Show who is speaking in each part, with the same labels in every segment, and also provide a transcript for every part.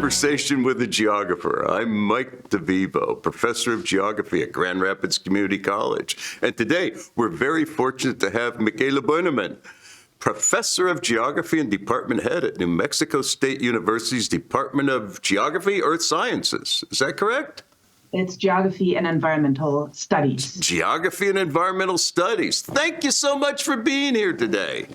Speaker 1: Conversation with a Geographer. I'm Mike DeVivo, Professor of Geography at Grand Rapids Community College. And today, we're very fortunate to have Michaela Buenemann, Professor of Geography and Department Head at New Mexico State University's Department of Geography, Earth Sciences. Is that correct?
Speaker 2: It's Geography and Environmental Studies.
Speaker 1: Geography and Environmental Studies. Thank you so much for being here today.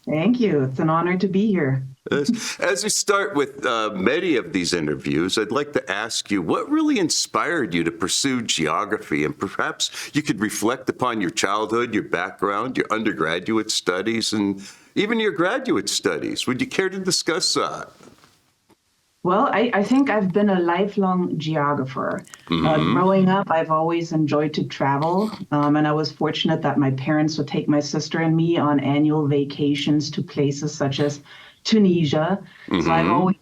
Speaker 2: Thank you. It's an honor to be here.
Speaker 1: As we start with many of these interviews, I'd like to ask you what really inspired you to pursue geography, and perhaps you could reflect upon your childhood, your background, your undergraduate studies, and even your graduate studies. Would you care to discuss that?
Speaker 2: Well, I think I've been a lifelong geographer. Growing up, I've always enjoyed to travel, and I was fortunate that my parents would take my sister and me on annual vacations to places such as Tunisia. So I've always,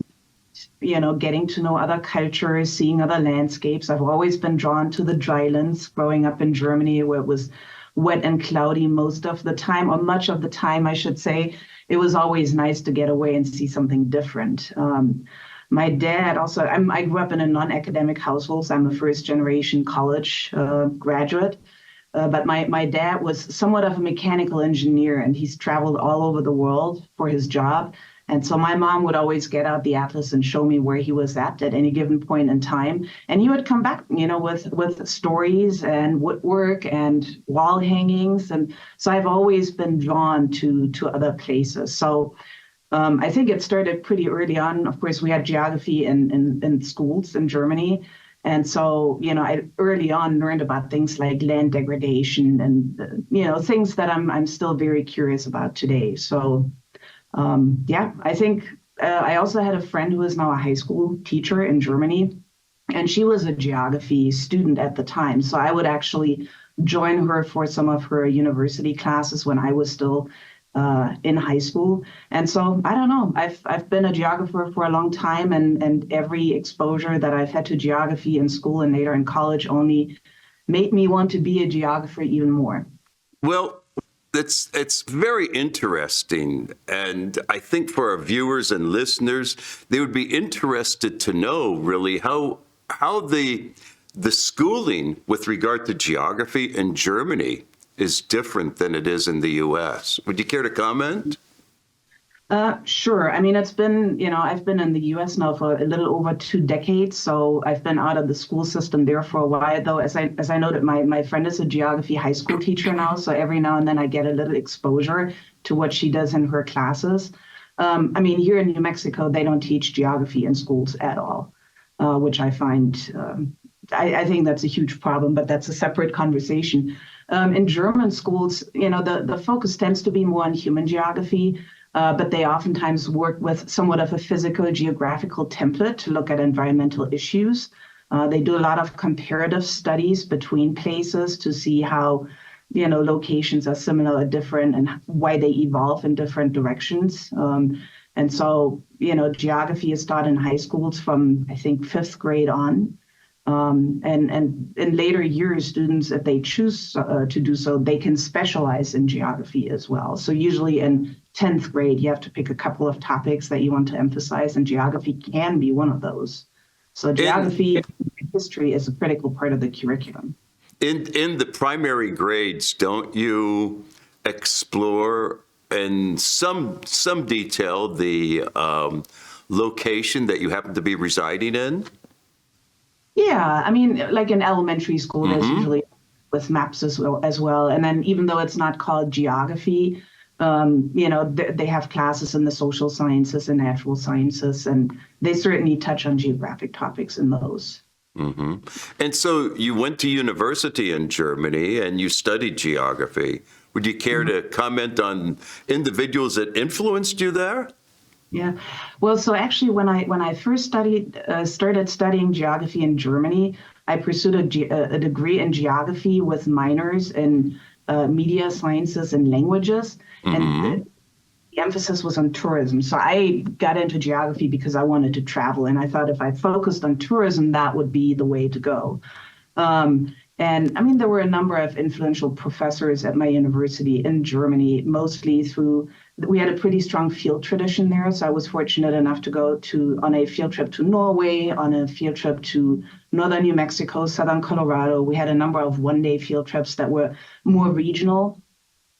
Speaker 2: getting to know other cultures, seeing other landscapes. I've always been drawn to the drylands, growing up in Germany where it was wet and cloudy most of the time, or much of the time, I should say. It was always nice to get away and see something different. My dad also, I grew up in a non-academic household, so I'm a first-generation college graduate. But my dad was somewhat of a mechanical engineer, and he's traveled all over the world for his job. And so my mom would always get out the atlas and show me where he was at any given point in time. And he would come back, with stories and woodwork and wall hangings. And so I've always been drawn to other places. So I think it started pretty early on. Of course, we had geography in schools in Germany. And so, I early on learned about things like land degradation and, things that I'm still very curious about today. So, I think I also had a friend who is now a high school teacher in Germany, and she was a geography student at the time. So I would actually join her for some of her university classes when I was still in high school. And so, I don't know, I've been a geographer for a long time, and every exposure that I've had to geography in school and later in college only made me want to be a geographer even more.
Speaker 1: Well, it's very interesting. And I think for our viewers and listeners, they would be interested to know really how the schooling with regard to geography in Germany is different than it is in the U.S. Would you care to comment?
Speaker 2: Sure. I mean, it's been, I've been in the U.S. now for a little over 2 decades, so I've been out of the school system there for a while, though. As I noted, my friend is a geography high school teacher now, so every now and then I get a little exposure to what she does in her classes. Here in New Mexico, they don't teach geography in schools at all, which I find, I think that's a huge problem, but that's a separate conversation. In German schools, the focus tends to be more on human geography, but they oftentimes work with somewhat of a physical geographical template to look at environmental issues. They do a lot of comparative studies between places to see how, locations are similar or different and why they evolve in different directions. And so, geography is taught in high schools from, I think, 5th grade on. And in later years, students, if they choose to do so, they can specialize in geography as well. So usually in 10th grade, you have to pick a couple of topics that you want to emphasize, and geography can be one of those. So geography and history is a critical part of the curriculum.
Speaker 1: In the primary grades, don't you explore in some detail the location that you happen to be residing in?
Speaker 2: Yeah, like in elementary school, there's usually with maps as well. And then even though it's not called geography, they have classes in the social sciences and natural sciences, and they certainly touch on geographic topics in those.
Speaker 1: Mm-hmm. And so you went to university in Germany and you studied geography. Would you care to comment on individuals that influenced you there?
Speaker 2: Yeah, well, so actually, when I first started studying geography in Germany, I pursued a degree in geography with minors in media sciences and languages, and the emphasis was on tourism. So I got into geography because I wanted to travel, and I thought if I focused on tourism, that would be the way to go. And there were a number of influential professors at my university in Germany, mostly through we had a pretty strong field tradition there. So I was fortunate enough to go on a field trip to Norway, on a field trip to northern New Mexico, southern Colorado. We had a number of one-day field trips that were more regional,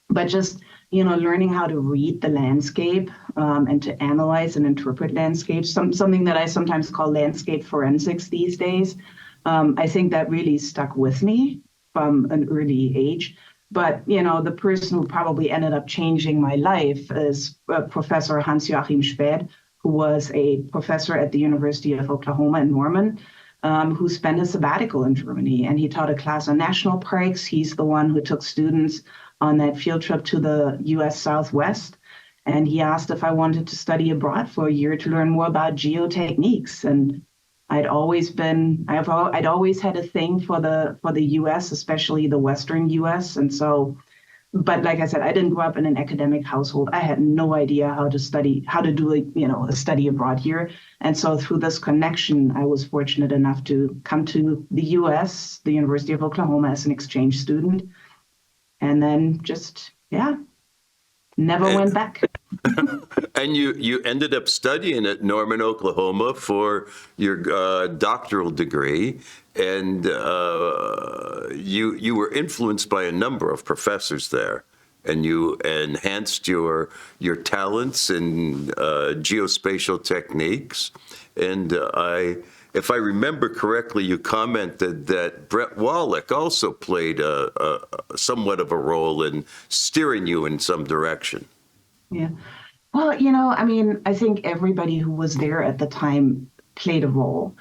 Speaker 2: but just, learning how to read the landscape and to analyze and interpret landscapes, something that I sometimes call landscape forensics these days. I think that really stuck with me from an early age. But, the person who probably ended up changing my life is Professor Hans-Joachim Späth, who was a professor at the University of Oklahoma in Norman, who spent a sabbatical in Germany. And he taught a class on national parks. He's the one who took students on that field trip to the U.S. Southwest. And he asked if I wanted to study abroad for a year to learn more about geotechniques. And I'd always had a thing for the U.S., especially the Western U.S. And so, but like I said, I didn't grow up in an academic household. I had no idea how to do a study abroad here. And so through this connection, I was fortunate enough to come to the U.S., the University of Oklahoma, as an exchange student. And then never went back.
Speaker 1: And you ended up studying at Norman, Oklahoma for your doctoral degree, and you were influenced by a number of professors there, and you enhanced your talents in geospatial techniques. And if I remember correctly, you commented that Brett Wallach also played somewhat of a role in steering you in some direction.
Speaker 2: Yeah. Well, I think everybody who was there at the time played a role.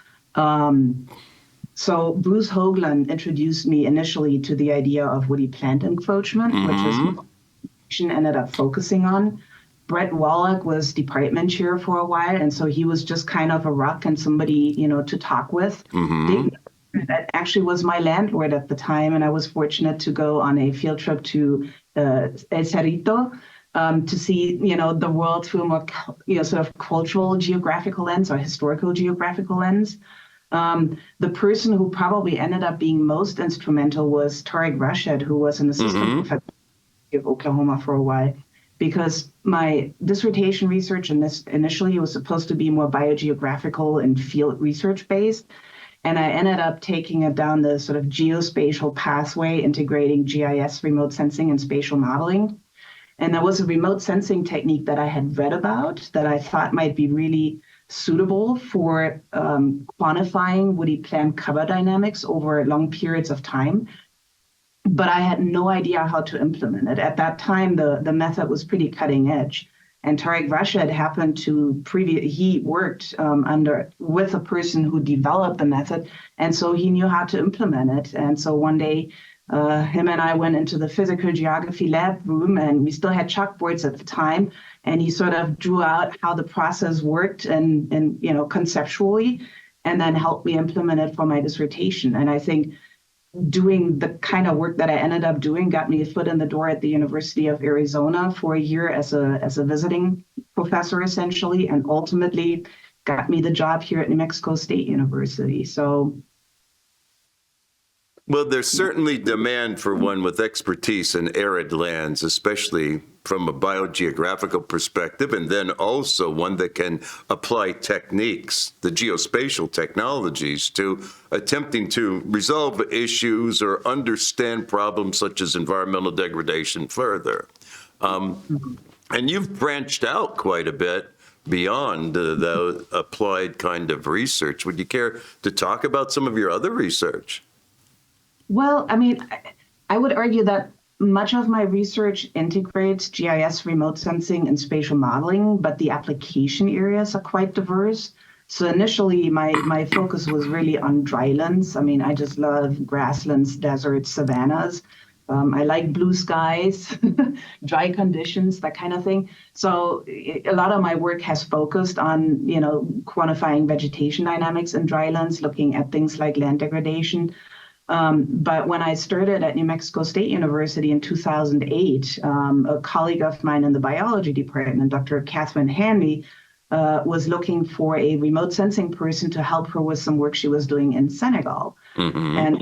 Speaker 2: So Bruce Hoagland introduced me initially to the idea of woody plant encroachment, which is what I ended up focusing on. Brett Wallach was department chair for a while, and so he was just kind of a rock and somebody, to talk with. That actually was my landlord at the time, and I was fortunate to go on a field trip to El Cerrito to see, the world through a more, sort of cultural geographical lens or historical geographical lens. The person who probably ended up being most instrumental was Tariq Rashid, who was an assistant professor of Oklahoma for a while. Because my dissertation research initially was supposed to be more biogeographical and field research based. And I ended up taking it down the sort of geospatial pathway, integrating GIS, remote sensing, and spatial modeling. And there was a remote sensing technique that I had read about that I thought might be really suitable for quantifying woody plant cover dynamics over long periods of time. But I had no idea how to implement it. At that time, the method was pretty cutting edge. And Tariq Rashid happened to he worked with a person who developed the method. And so he knew how to implement it. And so one day, him and I went into the physical geography lab room, and we still had chalkboards at the time. And he sort of drew out how the process worked and conceptually, and then helped me implement it for my dissertation. And I think doing the kind of work that I ended up doing got me a foot in the door at the University of Arizona for a year as a visiting professor, essentially, and ultimately got me the job here at New Mexico State University. So,
Speaker 1: well, there's certainly demand for one with expertise in arid lands, especially from a biogeographical perspective, and then also one that can apply techniques, the geospatial technologies, to attempting to resolve issues or understand problems such as environmental degradation further. And you've branched out quite a bit beyond the applied kind of research. Would you care to talk about some of your other research?
Speaker 2: Well, I would argue that much of my research integrates GIS, remote sensing, and spatial modeling, but the application areas are quite diverse. So initially, my focus was really on drylands. I just love grasslands, deserts, savannas. I like blue skies, dry conditions, that kind of thing. So a lot of my work has focused on, quantifying vegetation dynamics in drylands, looking at things like land degradation. But when I started at New Mexico State University in 2008, a colleague of mine in the biology department, Dr. Catherine Hanley, was looking for a remote sensing person to help her with some work she was doing in Senegal. And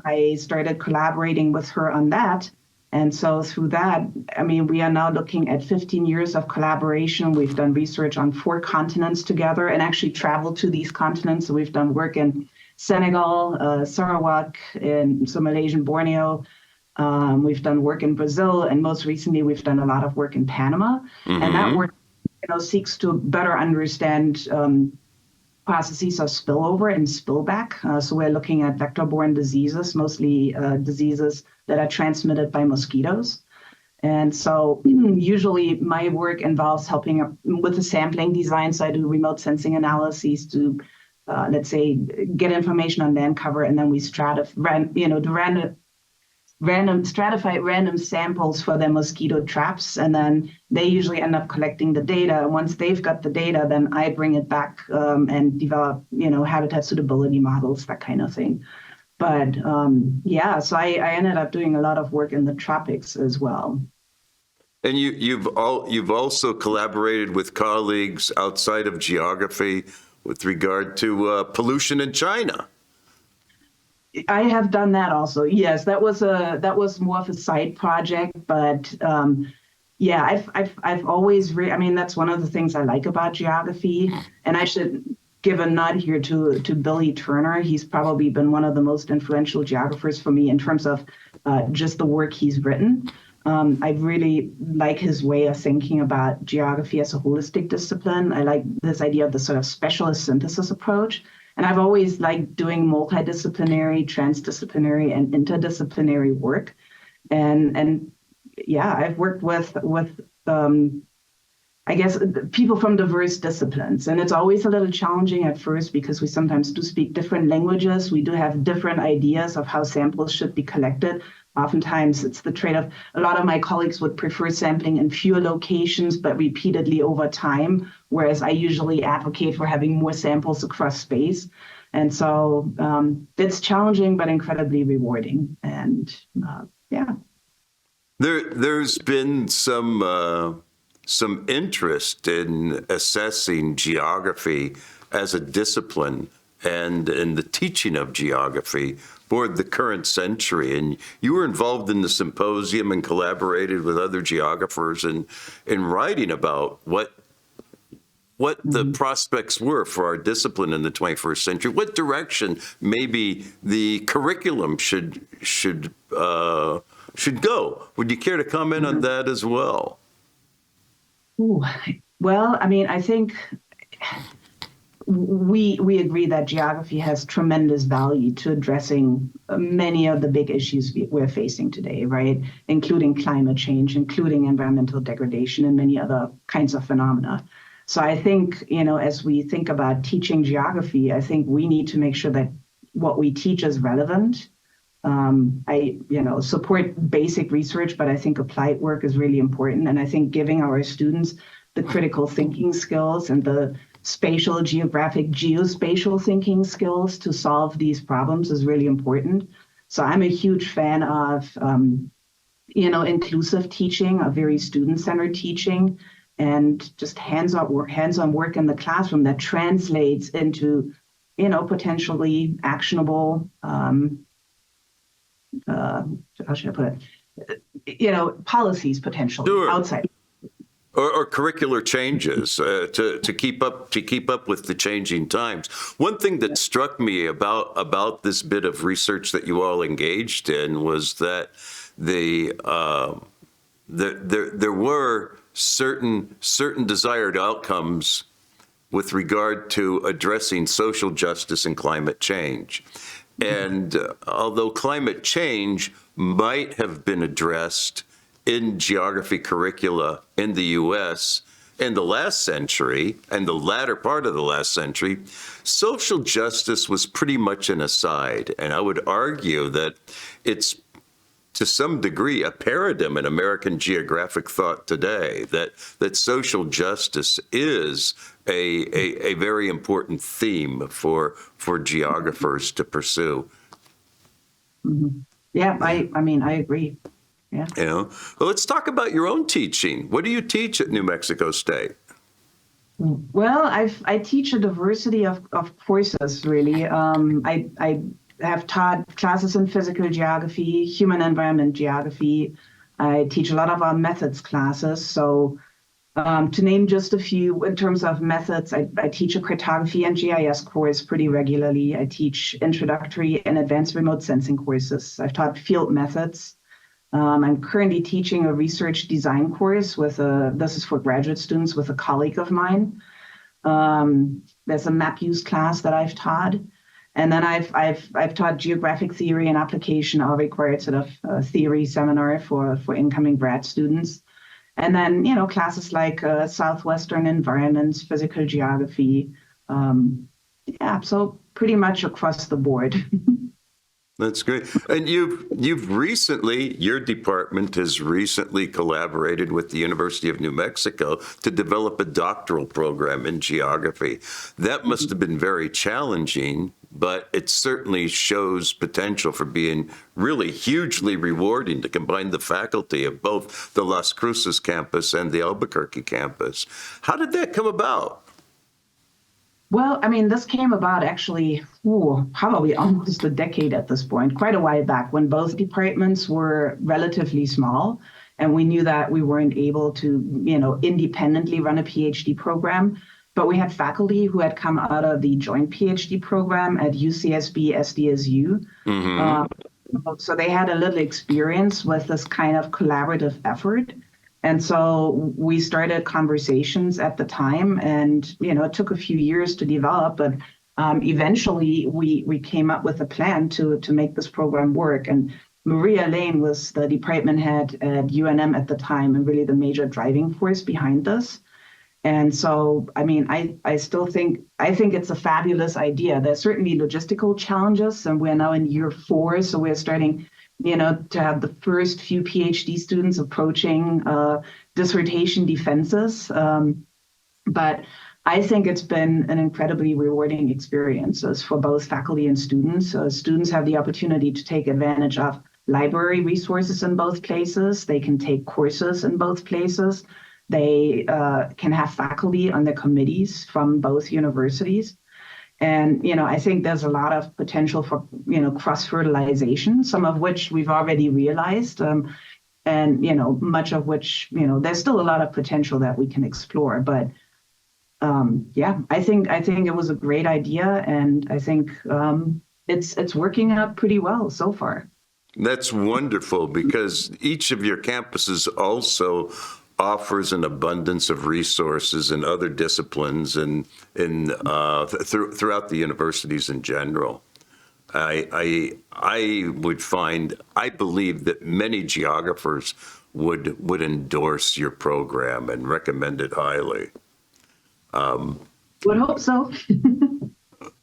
Speaker 2: I started collaborating with her on that. And so through that, I mean, we are now looking at 15 years of collaboration. We've done research on 4 continents together and actually traveled to these continents. So we've done work in Senegal, Sarawak, in Malaysian Borneo. We've done work in Brazil, and most recently we've done a lot of work in Panama. And that work, seeks to better understand processes of spillover and spillback. So we're looking at vector-borne diseases, mostly diseases that are transmitted by mosquitoes. And so usually my work involves helping with the sampling design. So I do remote sensing analyses to, let's say, get information on land cover, and then we stratify random samples for their mosquito traps, and then they usually end up collecting the data. Once they've got the data, then I bring it back and develop, habitat suitability models, that kind of thing. But so I ended up doing a lot of work in the tropics as well.
Speaker 1: And you've also collaborated with colleagues outside of geography with regard to pollution in China.
Speaker 2: I have done that also. Yes, that was more of a side project, but I've always that's one of the things I like about geography, and I should give a nod here to Billy Turner. He's probably been one of the most influential geographers for me in terms of just the work he's written. I really like his way of thinking about geography as a holistic discipline. I like this idea of the sort of specialist synthesis approach. And I've always liked doing multidisciplinary, transdisciplinary, and interdisciplinary work. And I've worked with people from diverse disciplines. And it's always a little challenging at first because we sometimes do speak different languages. We do have different ideas of how samples should be collected. Oftentimes it's the trade-off. A lot of my colleagues would prefer sampling in fewer locations, but repeatedly over time, whereas I usually advocate for having more samples across space. And so it's challenging, but incredibly rewarding. And
Speaker 1: There's been some interest in assessing geography as a discipline and in the teaching of geography for the current century. And you were involved in the symposium and collaborated with other geographers in writing about what the prospects were for our discipline in the 21st century, what direction maybe the curriculum should go. Would you care to comment on that as well?
Speaker 2: Well, I think we agree that geography has tremendous value to addressing many of the big issues we're facing today, right? Including climate change, including environmental degradation, and many other kinds of phenomena. So I think, as we think about teaching geography, I think we need to make sure that what we teach is relevant. I support basic research, but I think applied work is really important. And I think giving our students the critical thinking skills and the spatial, geographic, geospatial thinking skills to solve these problems is really important. So I'm a huge fan of, inclusive teaching, of very student-centered teaching, and just hands-on work in the classroom that translates into, potentially actionable, how should I put it? Policies potentially outside.
Speaker 1: Or curricular changes to keep up with the changing times. One thing that struck me about this bit of research that you all engaged in was that there were certain desired outcomes with regard to addressing social justice and climate change. And although climate change might have been addressed in geography curricula in the U.S. in the last century and the latter part of the last century, social justice was pretty much an aside. And I would argue that it's, to some degree, a paradigm in American geographic thought today, that social justice is a very important theme for geographers to pursue.
Speaker 2: Mm-hmm. Yeah, I agree. Yeah.
Speaker 1: Well, let's talk about your own teaching. What do you teach at New Mexico State?
Speaker 2: Well, I teach a diversity of courses, really. I have taught classes in physical geography, human environment geography, I teach a lot of our methods classes. So to name just a few, in terms of methods, I teach a cartography and GIS course pretty regularly. I teach introductory and advanced remote sensing courses. I've taught field methods. I'm currently teaching a research design course this is for graduate students with a colleague of mine. There's a map use class that I've taught. And then I've taught geographic theory and application, our required sort of theory seminar for incoming grad students. And then, classes like Southwestern environments, physical geography. So pretty much across the board.
Speaker 1: That's great. And your department has recently collaborated with the University of New Mexico to develop a doctoral program in geography. That must have been very challenging, but it certainly shows potential for being really hugely rewarding to combine the faculty of both the Las Cruces campus and the Albuquerque campus. How did that come about?
Speaker 2: Well, this came about actually, probably almost a decade at this point, quite a while back, when both departments were relatively small, and we knew that we weren't able to, independently run a PhD program. But we had faculty who had come out of the joint PhD program at UCSB, SDSU. So they had a little experience with this kind of collaborative effort. And so we started conversations at the time, and it took a few years to develop, but eventually we came up with a plan to make this program work. And Maria Lane was the department head at UNM at the time, and really the major driving force behind this. And so, I still think it's a fabulous idea. There's certainly logistical challenges, and we're now in year 4, so we're starting to have the first few PhD students approaching dissertation defenses. But I think it's been an incredibly rewarding experience for both faculty and students. Students have the opportunity to take advantage of library resources in both places. They can take courses in both places. They can have faculty on the committees from both universities. And, I think there's a lot of potential for, cross-fertilization, some of which we've already realized, and, much of which, there's still a lot of potential that we can explore. But, I think it was a great idea, and I think it's working out pretty well so far.
Speaker 1: That's wonderful, because each of your campuses also offers an abundance of resources in other disciplines and throughout the universities in general. I believe that many geographers would endorse your program and recommend it highly.
Speaker 2: Would hope so.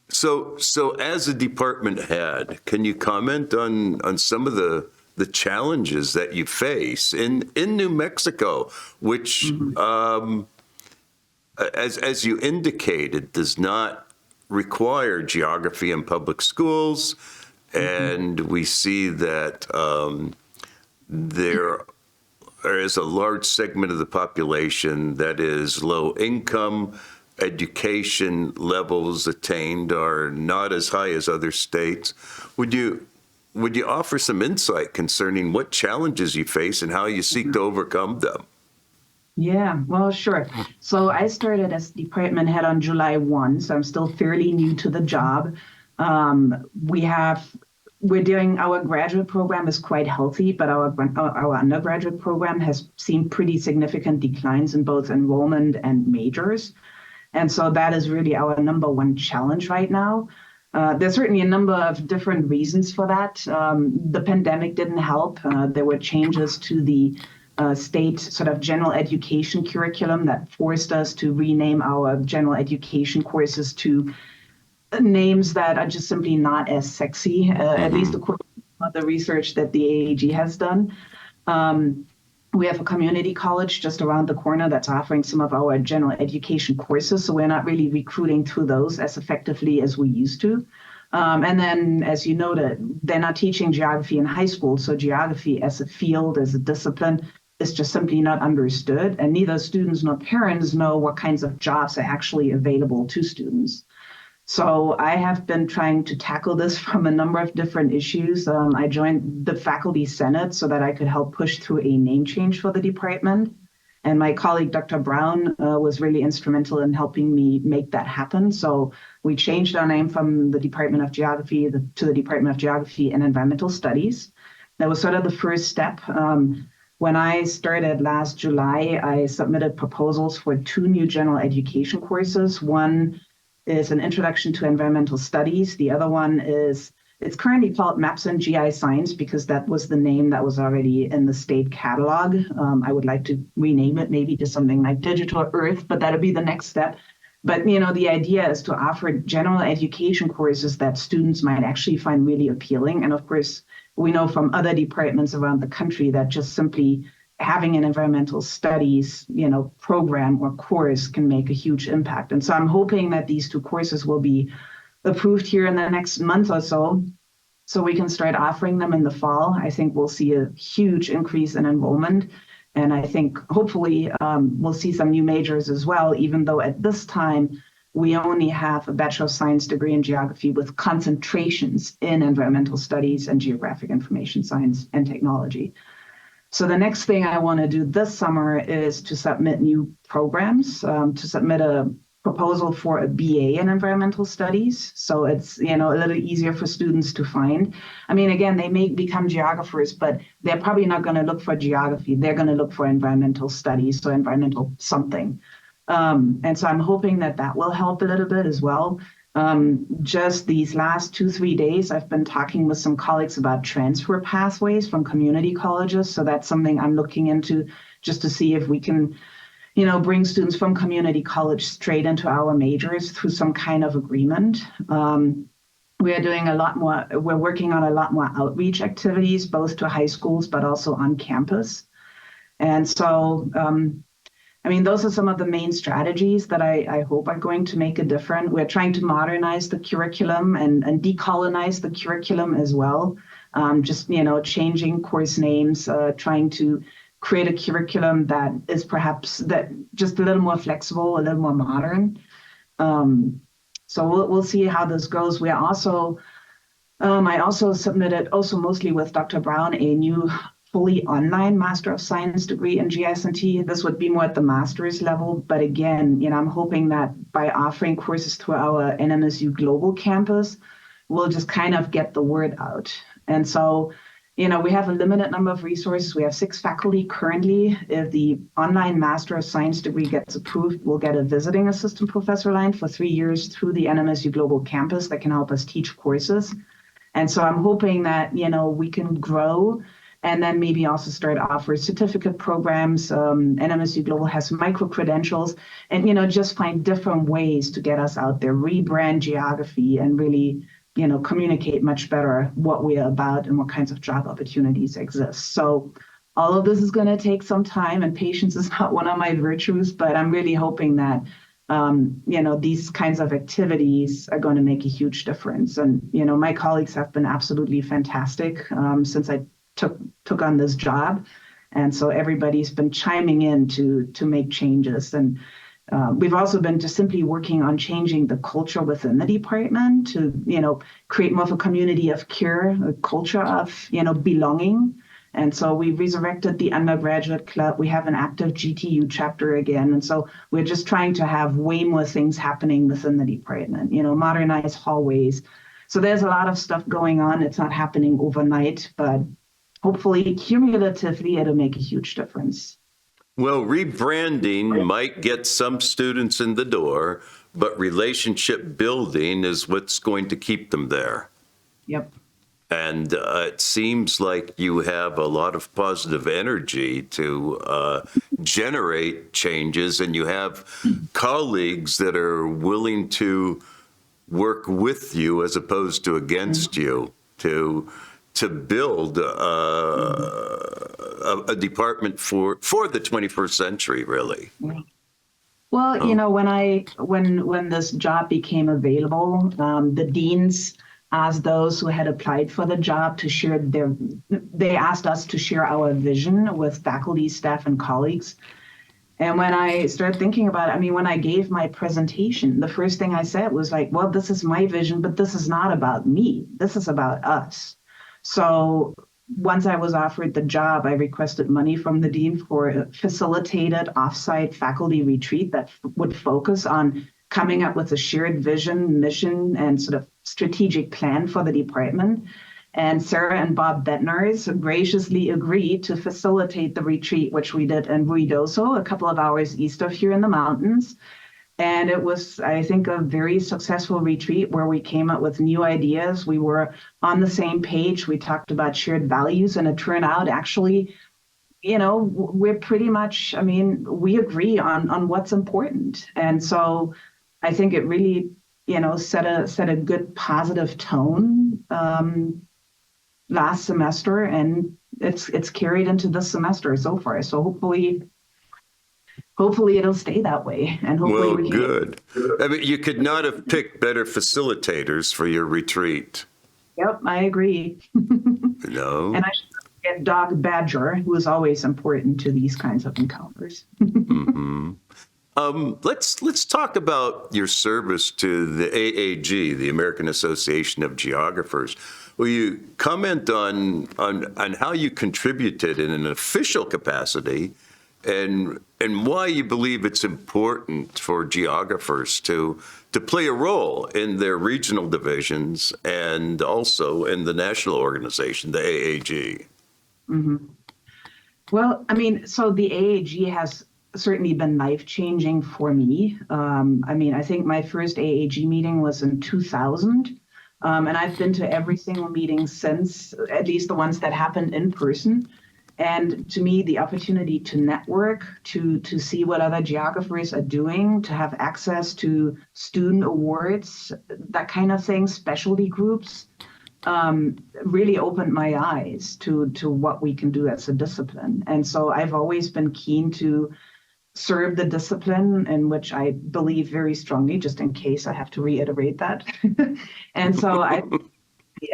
Speaker 1: So as a department head, can you comment on some of the challenges that you face in New Mexico, which, as you indicated, does not require geography in public schools, and we see that there is a large segment of the population that is low income. Education levels attained are not as high as other states. Would you offer some insight concerning what challenges you face and how you seek to overcome them?
Speaker 2: Yeah, well, sure. So I started as department head on July 1, so I'm still fairly new to the job. Our graduate program is quite healthy, but our undergraduate program has seen pretty significant declines in both enrollment and majors. And so that is really our number one challenge right now. There's certainly a number of different reasons for that. The pandemic didn't help. There were changes to the state sort of general education curriculum that forced us to rename our general education courses to names that are just simply not as sexy, at least according to the research that the AAG has done. We have a community college just around the corner that's offering some of our general education courses, so we're not really recruiting through those as effectively as we used to. And then, as you noted, they're not teaching geography in high school, so geography as a field, as a discipline, is just simply not understood, and neither students nor parents know what kinds of jobs are actually available to students. So I have been trying to tackle this from a number of different issues. I joined the faculty senate so that I could help push through a name change for the department. And my colleague, Dr. Brown, was really instrumental in helping me make that happen. So we changed our name from the Department of Geography to the Department of Geography and Environmental Studies. That was sort of the first step. When I started last July, I submitted proposals for 2 new general education courses. One is an introduction to environmental studies. The other one is, it's currently called Maps and GI Science because that was the name that was already in the state catalog. I would like to rename it maybe to something like Digital Earth, but that'll be the next step. But the idea is to offer general education courses that students might actually find really appealing. And of course, we know from other departments around the country that just simply having an environmental studies, program or course can make a huge impact. And so I'm hoping that these 2 courses will be approved here in the next month or so we can start offering them in the fall. I think we'll see a huge increase in enrollment. And I think hopefully we'll see some new majors as well, even though at this time we only have a Bachelor of Science degree in geography with concentrations in environmental studies and geographic information science and technology. So the next thing I want to do this summer is to submit new programs, to submit a proposal for a BA in environmental studies. So it's, a little easier for students to find. I mean, again, they may become geographers, but they're probably not going to look for geography. They're going to look for environmental studies, so environmental something. And so I'm hoping that will help a little bit as well. Just these last 2-3 days, I've been talking with some colleagues about transfer pathways from community colleges. So that's something I'm looking into just to see if we can, bring students from community college straight into our majors through some kind of agreement. We are doing we're working on a lot more outreach activities, both to high schools, but also on campus. And so, those are some of the main strategies that I hope are going to make a difference. We're trying to modernize the curriculum and decolonize the curriculum as well. Changing course names, trying to create a curriculum that is perhaps just a little more flexible, a little more modern. So we'll see how this goes. We are also, I also submitted, also mostly with Dr. Brown, a new fully online Master of Science degree in GS&T. This would be more at the master's level. But again, I'm hoping that by offering courses through our NMSU Global Campus, we'll just kind of get the word out. And so, we have a limited number of resources. We have 6 faculty currently. If the online Master of Science degree gets approved, we'll get a visiting assistant professor line for 3 years through the NMSU Global Campus that can help us teach courses. And so I'm hoping that, we can grow and then maybe also start offering certificate programs. NMSU Global has micro-credentials and, just find different ways to get us out there, rebrand geography and really, communicate much better what we are about and what kinds of job opportunities exist. So all of this is going to take some time, and patience is not one of my virtues, but I'm really hoping that, these kinds of activities are going to make a huge difference. And, my colleagues have been absolutely fantastic since I took on this job. And so everybody's been chiming in to make changes. And we've also been just simply working on changing the culture within the department to, create more of a community of care, a culture of, belonging. And so we resurrected the undergraduate club. We have an active GTU chapter again. And so we're just trying to have way more things happening within the department, modernize hallways. So there's a lot of stuff going on. It's not happening overnight, but hopefully cumulatively it'll make a huge difference.
Speaker 1: Well, rebranding might get some students in the door, but relationship building is what's going to keep them there.
Speaker 2: Yep.
Speaker 1: And it seems like you have a lot of positive energy to generate changes, and you have colleagues that are willing to work with you as opposed to against you to build a department for the 21st century, really.
Speaker 2: Well, when this job became available, the deans asked those who had applied for the job to share they asked us to share our vision with faculty, staff, and colleagues. And when I started thinking about it, I mean, when I gave my presentation, the first thing I said was like, well, this is my vision, but this is not about me. This is about us. So once I was offered the job, I requested money from the dean for a facilitated offsite faculty retreat that would focus on coming up with a shared vision, mission, and sort of strategic plan for the department. And Sarah and Bob Bettners graciously agreed to facilitate the retreat, which we did in Ruidoso, a couple of hours east of here in the mountains. And it was, I think, a very successful retreat where we came up with new ideas. We were on the same page. We talked about shared values, and it turned out actually, we're pretty much, I mean, we agree on what's important. And so I think it really, set a good positive tone last semester, and it's carried into this semester so far. So hopefully it'll stay that way, and hopefully
Speaker 1: Well, good. I mean, you could not have picked better facilitators for your retreat.
Speaker 2: Yep, I agree.
Speaker 1: No.
Speaker 2: And I should get Doug Badger, who is always important to these kinds of encounters.
Speaker 1: Let's talk about your service to the AAG, the American Association of Geographers. Will you comment on how you contributed in an official capacity, and why you believe it's important for geographers to play a role in their regional divisions and also in the national organization, the AAG?
Speaker 2: Mm-hmm. Well, I mean, so the AAG has certainly been life-changing for me. I mean, I think my first AAG meeting was in 2000, and I've been to every single meeting since, at least the ones that happened in person. And to me, the opportunity to network, to see what other geographers are doing, to have access to student awards, that kind of thing, specialty groups, really opened my eyes to what we can do as a discipline. And so I've always been keen to serve the discipline in which I believe very strongly, just in case I have to reiterate that. And so I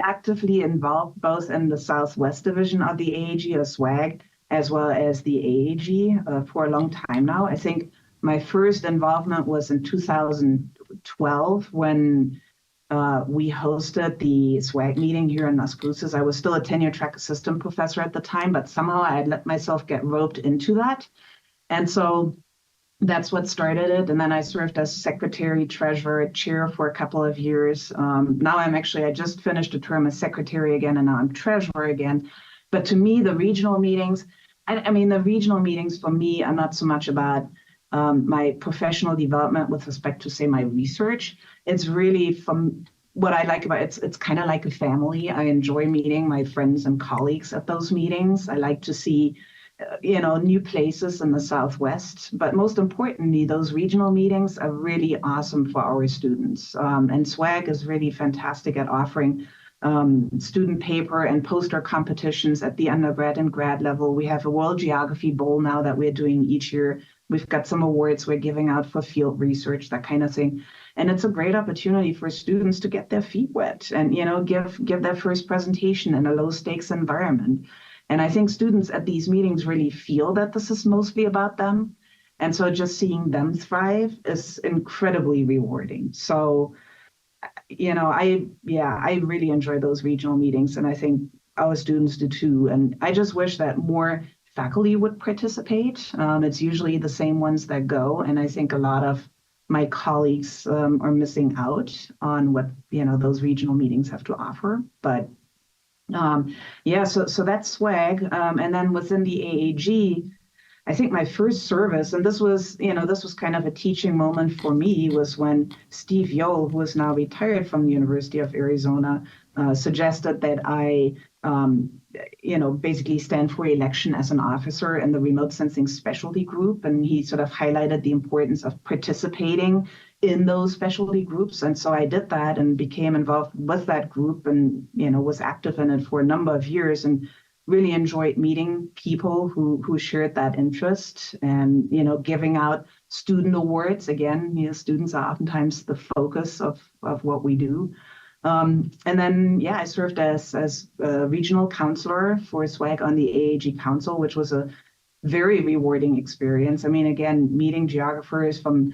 Speaker 2: actively involved both in the Southwest division of the AAG, or SWAG, as well as the AAG for a long time now. I think my first involvement was in 2012 when we hosted the SWAG meeting here in Las Cruces. I was still a tenure track assistant professor at the time, but somehow I had let myself get roped into that. And so that's what started it. And then I served as secretary, treasurer, chair for a couple of years. Now I just finished a term as secretary again, and now I'm treasurer again. But to me, the regional meetings, the regional meetings for me are not so much about my professional development with respect to, say, my research. It's really from what I like about it, it's kind of like a family. I enjoy meeting my friends and colleagues at those meetings. I like to see new places in the Southwest. But most importantly, those regional meetings are really awesome for our students. And SWAG is really fantastic at offering student paper and poster competitions at the undergrad and grad level. We have a World Geography Bowl now that we're doing each year. We've got some awards we're giving out for field research, that kind of thing. And it's a great opportunity for students to get their feet wet and, give their first presentation in a low stakes environment. And I think students at these meetings really feel that this is mostly about them. And so just seeing them thrive is incredibly rewarding. So, I really enjoy those regional meetings, and I think our students do too. And I just wish that more faculty would participate. It's usually the same ones that go. And I think a lot of my colleagues are missing out on what, those regional meetings have to offer. But so that's SWAG. And then within the AAG, I think my first service, and this was kind of a teaching moment for me, was when Steve Yoel, who is now retired from the University of Arizona, suggested that I, basically stand for election as an officer in the remote sensing specialty group. And he sort of highlighted the importance of participating in those specialty groups. And so I did that and became involved with that group and, was active in it for a number of years and really enjoyed meeting people who shared that interest and, giving out student awards. Again, students are oftentimes the focus of what we do. And then, I served as a regional counselor for SWAG on the AAG Council, which was a very rewarding experience. I mean, again, meeting geographers from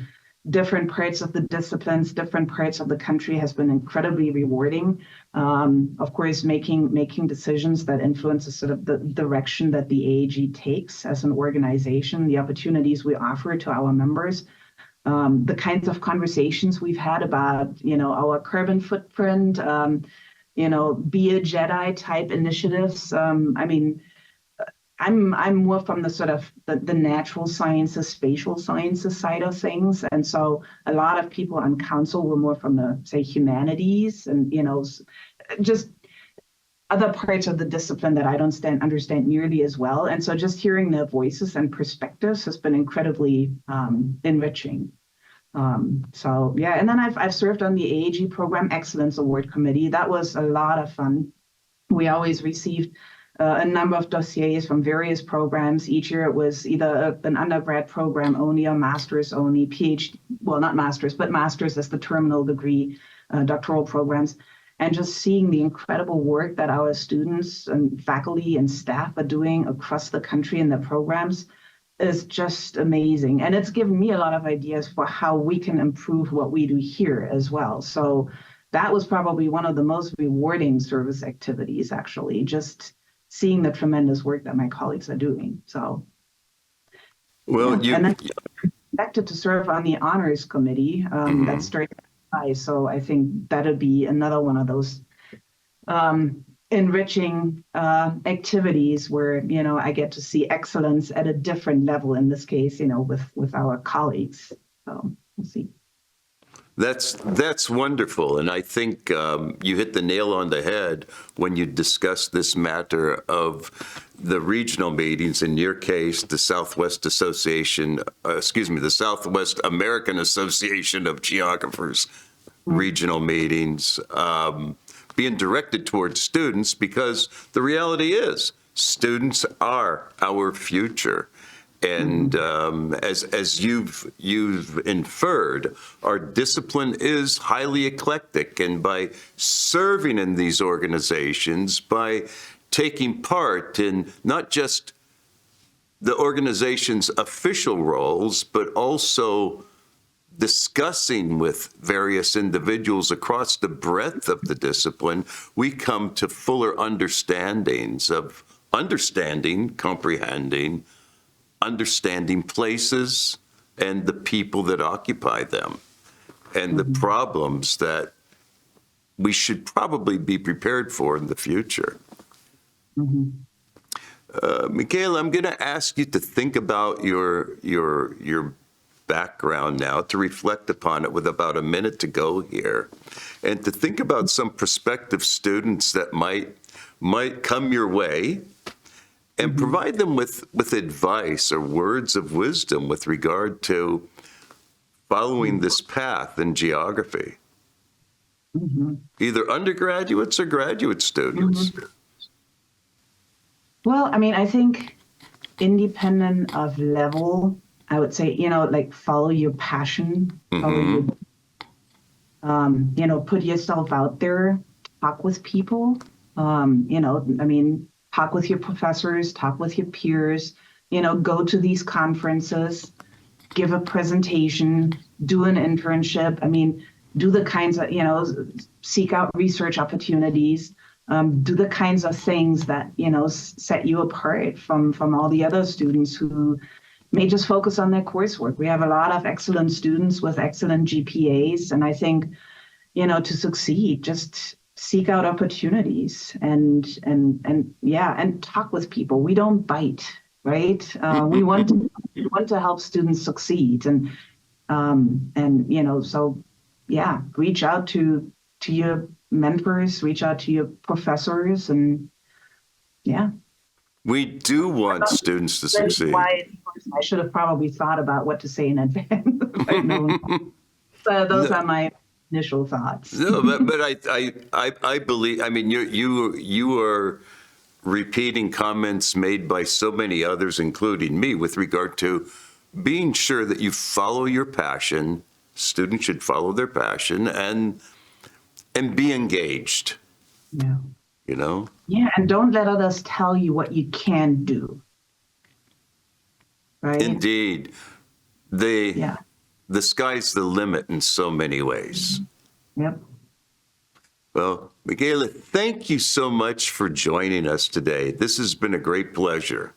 Speaker 2: different parts of the disciplines, different parts of the country has been incredibly rewarding. Of course, making decisions that influence sort of the direction that the AAG takes as an organization, the opportunities we offer to our members, the kinds of conversations we've had about, our carbon footprint, be a Jedi type initiatives. I mean, I'm more from the sort of the natural sciences, spatial sciences side of things. And so a lot of people on council were more from the, say, humanities and, just other parts of the discipline that I don't understand nearly as well. And so just hearing their voices and perspectives has been incredibly enriching. So yeah, and then I've served on the AAG Program Excellence Award Committee. That was a lot of fun. We always received a number of dossiers from various programs. Each year it was either an undergrad program only or master's only, PhD, well, not master's, but master's as the terminal degree, doctoral programs. And just seeing the incredible work that our students and faculty and staff are doing across the country in their programs is just amazing. And it's given me a lot of ideas for how we can improve what we do here as well. So that was probably one of the most rewarding service activities, actually, just seeing the tremendous work that my colleagues are doing. So,
Speaker 1: Well,
Speaker 2: and then elected to serve on the honors committee. That's during high, so I think that'd be another one of those enriching activities where I get to see excellence at a different level. In this case, with our colleagues. So we'll see.
Speaker 1: That's wonderful, and I think you hit the nail on the head when you discuss this matter of the regional meetings. In your case, the Southwest the Southwest American Association of Geographers regional meetings being directed towards students, because the reality is students are our future. And as you've inferred, our discipline is highly eclectic. And by serving in these organizations, by taking part in not just the organization's official roles, but also discussing with various individuals across the breadth of the discipline, we come to fuller understandings of comprehending, understanding places and the people that occupy them and the problems that we should probably be prepared for in the future. Michaela, I'm going to ask you to think about your background now, to reflect upon it with about a minute to go here, and to think about some prospective students that might come your way, and provide them with advice or words of wisdom with regard to following this path in geography. Either undergraduates or graduate students.
Speaker 2: Well, I mean, I think independent of level, I would say, follow your passion, put yourself out there, talk with people, talk with your professors, talk with your peers, go to these conferences, give a presentation, do an internship. I mean, do the kinds of, seek out research opportunities, do the kinds of things that, set you apart from all the other students who may just focus on their coursework. We have a lot of excellent students with excellent GPAs. And I think, to succeed, just seek out opportunities and talk with people. We don't bite, right? We want to help students succeed, and reach out to your mentors, reach out to your professors, and
Speaker 1: we do want students to succeed.
Speaker 2: I should have probably thought about what to say in advance. So those are my initial thoughts.
Speaker 1: No, but I believe. I mean, you are repeating comments made by so many others, including me, with regard to being sure that you follow your passion. Students should follow their passion and be engaged.
Speaker 2: Yeah.
Speaker 1: Yeah,
Speaker 2: and don't let others tell you what you can do. right?
Speaker 1: Indeed. The,
Speaker 2: Yeah.
Speaker 1: the sky's the limit in so many ways.
Speaker 2: Yep.
Speaker 1: Well, Michaela, thank you so much for joining us today. This has been a great pleasure.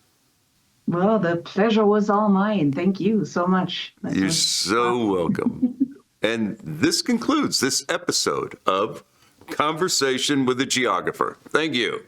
Speaker 2: Well, the pleasure was all mine. Thank you so much. That
Speaker 1: You're
Speaker 2: was
Speaker 1: so welcome. And this concludes this episode of Conversation with a Geographer. Thank you.